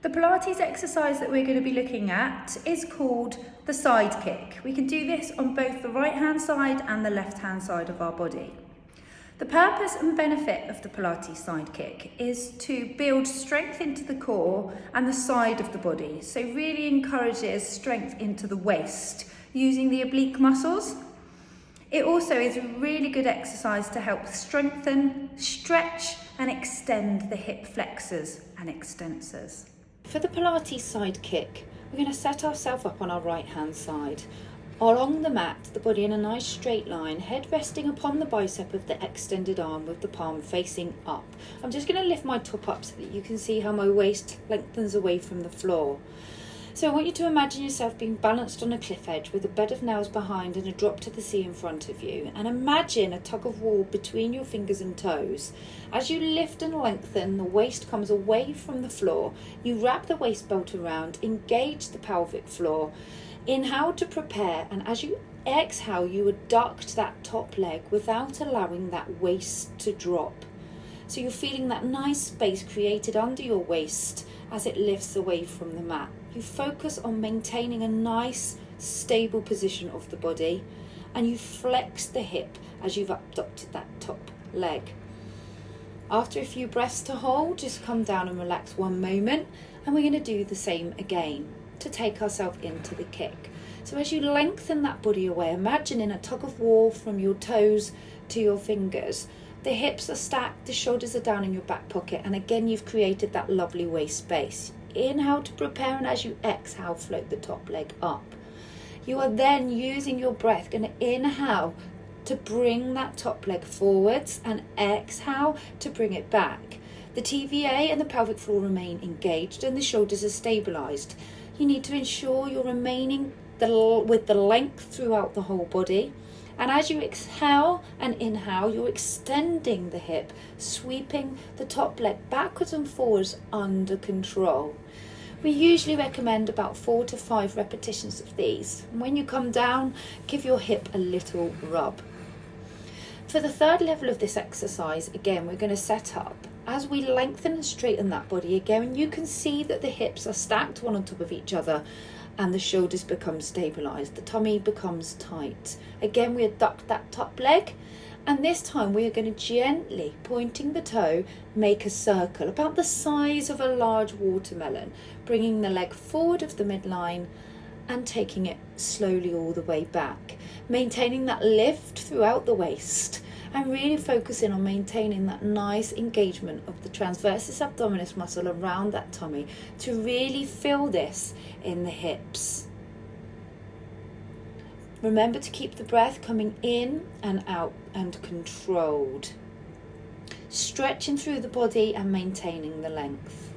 The Pilates exercise that we're going to be looking at is called the side kick. We can do this on both the right hand side and the left hand side of our body. The purpose and benefit of the Pilates side kick is to build strength into the core and the side of the body. So really encourages strength into the waist using the oblique muscles. It also is a really good exercise to help strengthen, stretch and extend the hip flexors and extensors. For the Pilates side kick, we're going to set ourselves up on our right hand side. Along the mat, the body in a nice straight line, head resting upon the bicep of the extended arm with the palm facing up. I'm just going to lift my top up so that you can see how my waist lengthens away from the floor. So I want you to imagine yourself being balanced on a cliff edge with a bed of nails behind and a drop to the sea in front of you. And imagine a tug of war between your fingers and toes. As you lift and lengthen, the waist comes away from the floor. You wrap the waist belt around, engage the pelvic floor. Inhale to prepare, and as you exhale, you adduct that top leg without allowing that waist to drop. So you're feeling that nice space created under your waist as it lifts away from the mat. You focus on maintaining a nice, stable position of the body, and you flex the hip as you've abducted that top leg. After a few breaths to hold, just come down and relax one moment, and we're going to do the same again to take ourselves into the kick. So as you lengthen that body away, imagine in a tug of war from your toes to your fingers. The hips are stacked, the shoulders are down in your back pocket, and again you've created that lovely waist space. Inhale to prepare, and as you exhale, float the top leg up. You are then using your breath, going to inhale to bring that top leg forwards and exhale to bring it back. The TVA and the pelvic floor remain engaged and the shoulders are stabilised. You need to ensure you're remaining with the length throughout the whole body. And as you exhale and inhale, you're extending the hip, sweeping the top leg backwards and forwards under control. We usually recommend about 4 to 5 repetitions of these. And when you come down, give your hip a little rub. For the third level of this exercise, again, we're going to set up. As we lengthen and straighten that body again, you can see that the hips are stacked one on top of each other and the shoulders become stabilised. The tummy becomes tight. Again, we adduct that top leg, and this time we are going to gently, pointing the toe, make a circle about the size of a large watermelon, bringing the leg forward of the midline and taking it slowly all the way back, maintaining that lift throughout the waist and really focusing on maintaining that nice engagement of the transversus abdominis muscle around that tummy to really feel this in the hips. Remember to keep the breath coming in and out and controlled, stretching through the body and maintaining the length.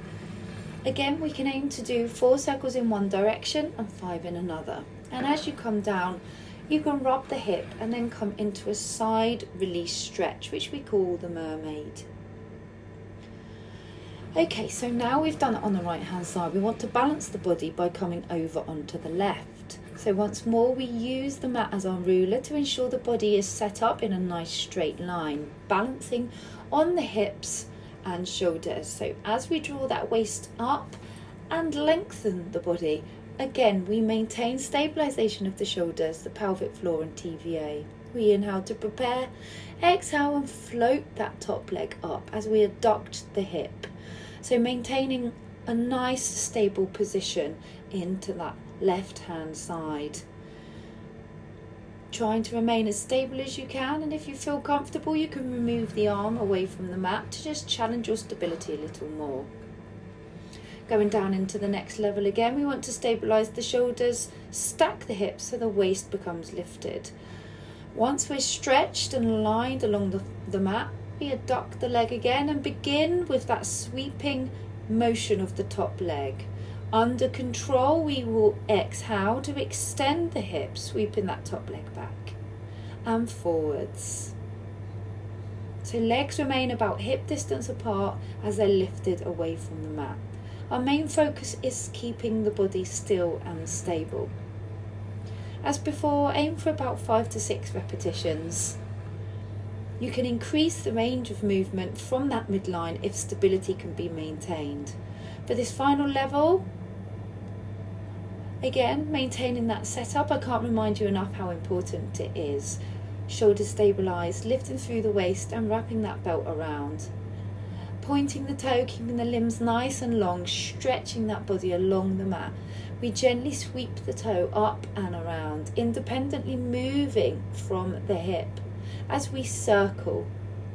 Again, we can aim to do 4 circles in one direction and 5 in another. And as you come down, you can rub the hip and then come into a side release stretch, which we call the mermaid. Okay, so now we've done it on the right hand side. We want to balance the body by coming over onto the left. So once more, we use the mat as our ruler to ensure the body is set up in a nice straight line, balancing on the hips and shoulders. So as we draw that waist up and lengthen the body, again, we maintain stabilisation of the shoulders, the pelvic floor and TVA. We inhale to prepare, exhale and float that top leg up as we adduct the hip. So maintaining a nice stable position into that left hand side. Trying to remain as stable as you can, and if you feel comfortable, you can remove the arm away from the mat to just challenge your stability a little more. Going down into the next level again, we want to stabilise the shoulders, stack the hips so the waist becomes lifted. Once we're stretched and aligned along the mat, we adduct the leg again and begin with that sweeping motion of the top leg. Under control, we will exhale to extend the hips, sweeping that top leg back and forwards. So legs remain about hip distance apart as they're lifted away from the mat. Our main focus is keeping the body still and stable. As before, aim for about 5 to 6 repetitions. You can increase the range of movement from that midline if stability can be maintained. For this final level, again, maintaining that setup, I can't remind you enough how important it is. Shoulders stabilised, lifting through the waist and wrapping that belt around. Pointing the toe, keeping the limbs nice and long, stretching that body along the mat. We gently sweep the toe up and around, independently moving from the hip as we circle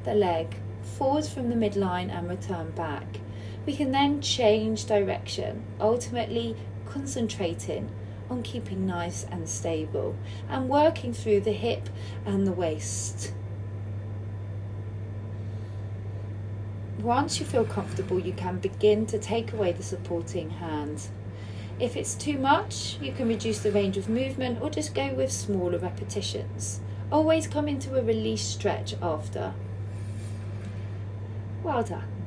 the leg forwards from the midline and return back. We can then change direction, ultimately concentrating on keeping nice and stable and working through the hip and the waist. Once you feel comfortable, you can begin to take away the supporting hand. If it's too much, you can reduce the range of movement or just go with smaller repetitions. Always come into a release stretch after. Well done.